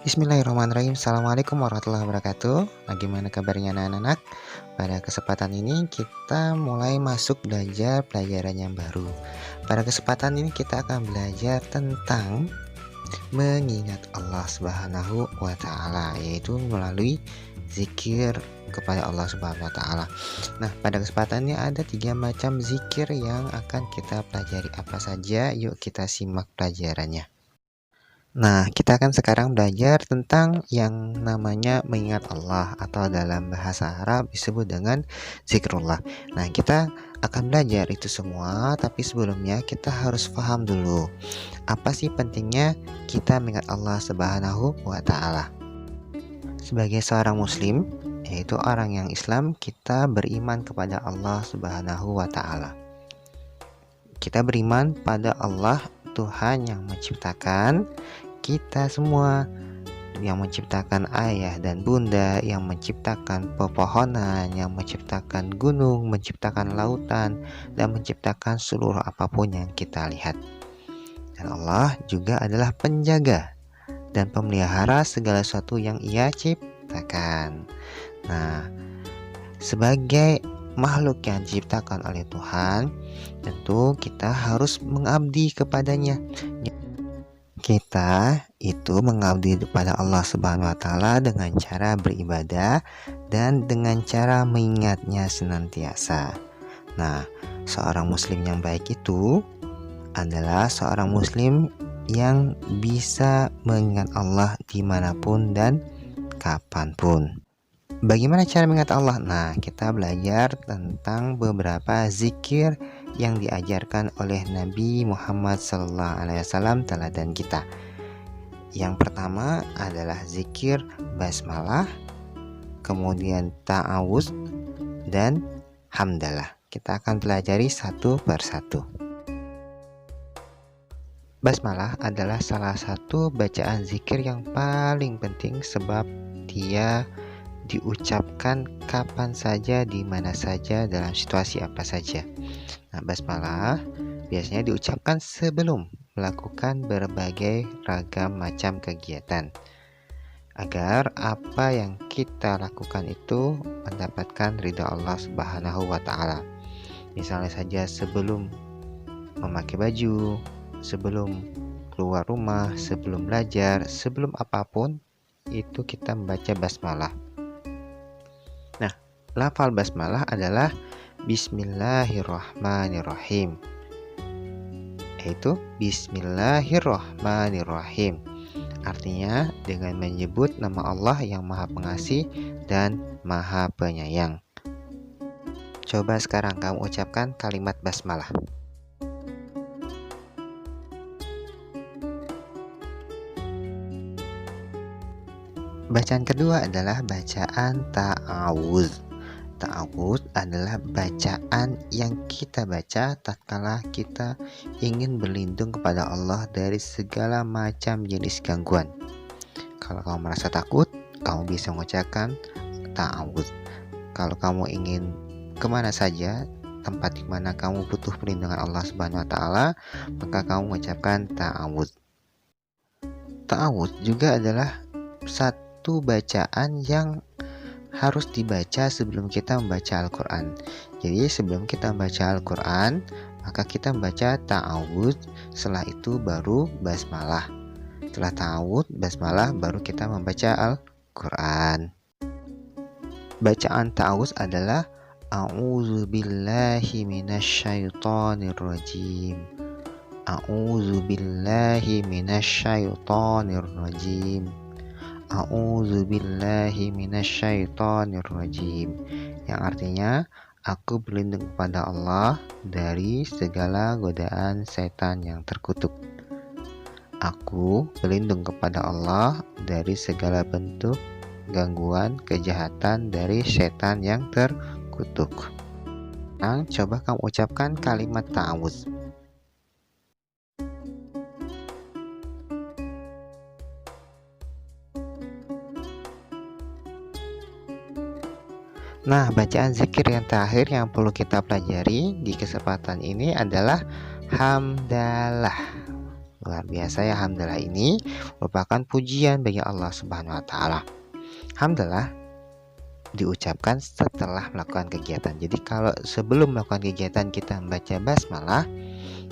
Bismillahirrahmanirrahim. Assalamualaikum warahmatullahi wabarakatuh. Bagaimana kabarnya anak-anak? Pada kesempatan ini kita mulai masuk belajar pelajaran yang baru. Pada kesempatan ini kita akan belajar tentang mengingat Allah Subhanahu wa Ta'ala, yaitu melalui zikir kepada Allah Subhanahu wa Ta'ala. Nah, pada kesempatan ini ada 3 macam zikir yang akan kita pelajari. Apa saja? Yuk kita simak pelajarannya. Nah, kita akan sekarang belajar tentang yang namanya mengingat Allah, atau dalam bahasa Arab disebut dengan zikrullah. Nah, kita akan belajar itu semua, tapi sebelumnya kita harus paham dulu apa sih pentingnya kita mengingat Allah Subhanahu wa Ta'ala. Sebagai seorang muslim, yaitu orang yang Islam, kita beriman kepada Allah Subhanahu wa Ta'ala. Kita beriman pada Allah, Tuhan yang menciptakan kita semua, yang menciptakan ayah dan bunda, yang menciptakan pepohonan, yang menciptakan gunung, menciptakan lautan, dan menciptakan seluruh apapun yang kita lihat. Dan Allah juga adalah penjaga dan pemelihara segala sesuatu yang Ia ciptakan. Nah, sebagai makhluk yang diciptakan oleh Tuhan, tentu kita harus mengabdi kepadanya. Kita itu mengabdi kepada Allah Subhanahu wa Ta'ala dengan cara beribadah dan dengan cara mengingatnya senantiasa. Nah, seorang muslim yang baik itu adalah seorang muslim yang bisa mengingat Allah dimanapun dan kapanpun. Bagaimana cara mengingat Allah? Nah, kita belajar tentang beberapa zikir yang diajarkan oleh Nabi Muhammad SAW, teladan kita. Yang pertama adalah zikir basmalah, kemudian ta'awuz, dan hamdalah. Kita akan pelajari satu persatu. Basmalah adalah salah satu bacaan zikir yang paling penting, sebab dia diucapkan kapan saja, di mana saja, dalam situasi apa saja. Nah, basmalah biasanya diucapkan sebelum melakukan berbagai ragam macam kegiatan, agar apa yang kita lakukan itu mendapatkan ridha Allah Subhanahu wa Ta'ala. Misalnya saja sebelum memakai baju, sebelum keluar rumah, sebelum belajar, sebelum apapun itu kita membaca basmalah. Nah, lafal basmalah adalah Bismillahirrahmanirrahim, yaitu Bismillahirrahmanirrahim. Artinya dengan menyebut nama Allah yang Maha Pengasih dan Maha Penyayang. Coba sekarang kamu ucapkan kalimat basmalah. Bacaan kedua adalah bacaan ta'awuz. Ta'awuz adalah bacaan yang kita baca tatkala kita ingin berlindung kepada Allah dari segala macam jenis gangguan. Kalau kamu merasa takut, kamu bisa mengucapkan ta'awuz. Kalau kamu ingin kemana saja, tempat di mana kamu butuh perlindungan Allah Subhanahu wa Ta'ala, maka kamu mengucapkan ta'awuz. Ta'awuz juga adalah satu bacaan yang harus dibaca sebelum kita membaca Al-Quran. Jadi sebelum kita membaca Al-Quran, maka kita membaca ta'awuz. Setelah itu baru basmalah. Setelah ta'awuz, basmalah, baru kita membaca Al-Quran. Bacaan ta'awuz adalah A'udzubillahi minasyaitonirrajim. A'udzubillahi minasyaitonirrajim. A'udzubillahi minasyaitonirrajim, yang artinya aku berlindung kepada Allah dari segala godaan setan yang terkutuk. Aku berlindung kepada Allah dari segala bentuk gangguan kejahatan dari setan yang terkutuk. Nah, coba kamu ucapkan kalimat ta'awuz. Nah, bacaan zikir yang terakhir yang perlu kita pelajari di kesempatan ini adalah hamdalah. Luar biasa ya, hamdalah ini merupakan pujian bagi Allah Subhanahu wa taala. Hamdalah diucapkan setelah melakukan kegiatan. Jadi kalau sebelum melakukan kegiatan kita membaca basmalah,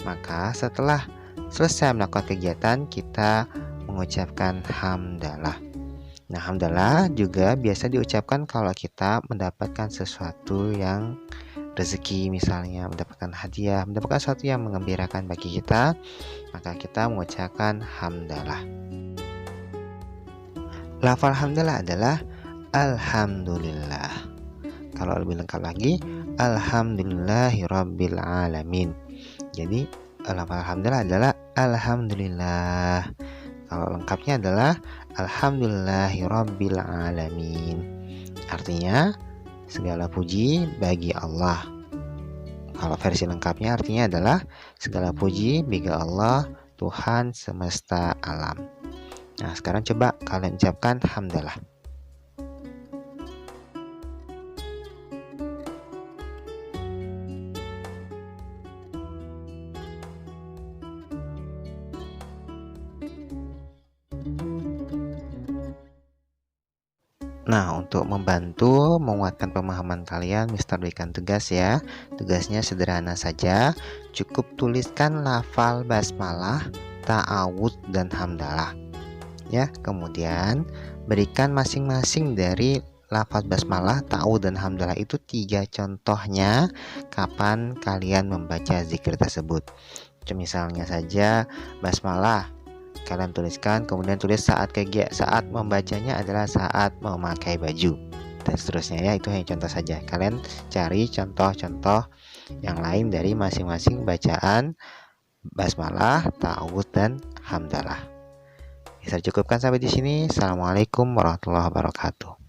maka setelah selesai melakukan kegiatan kita mengucapkan hamdalah. Nah, hamdalah juga biasa diucapkan kalau kita mendapatkan sesuatu yang rezeki, misalnya mendapatkan hadiah, mendapatkan sesuatu yang mengembirakan bagi kita, maka kita mengucapkan hamdalah. Lafal hamdalah adalah alhamdulillah. Kalau lebih lengkap lagi, alhamdulillahirabbil alamin. Jadi lafal hamdalah adalah alhamdulillah. Kalau lengkapnya adalah alhamdulillahirabbil alamin. Artinya segala puji bagi Allah. Kalau versi lengkapnya artinya adalah segala puji bagi Allah, Tuhan semesta alam. Nah, sekarang coba kalian ucapkan hamdalah. Nah, untuk membantu menguatkan pemahaman kalian, Mister berikan tugas ya. Tugasnya sederhana saja, cukup tuliskan lafal basmalah, ta'awudz, dan hamdalah. Ya, kemudian berikan masing-masing dari lafaz basmalah, ta'awudz, dan hamdalah itu 3 contohnya kapan kalian membaca zikir tersebut. Misalnya saja basmalah kalian tuliskan, kemudian tulis saat membacanya adalah saat memakai baju, dan seterusnya ya. Itu hanya contoh saja, kalian cari contoh-contoh yang lain dari masing-masing bacaan basmalah, ta'awudz, dan hamdalah. Bisa cukupkan sampai di sini. Assalamualaikum warahmatullahi wabarakatuh.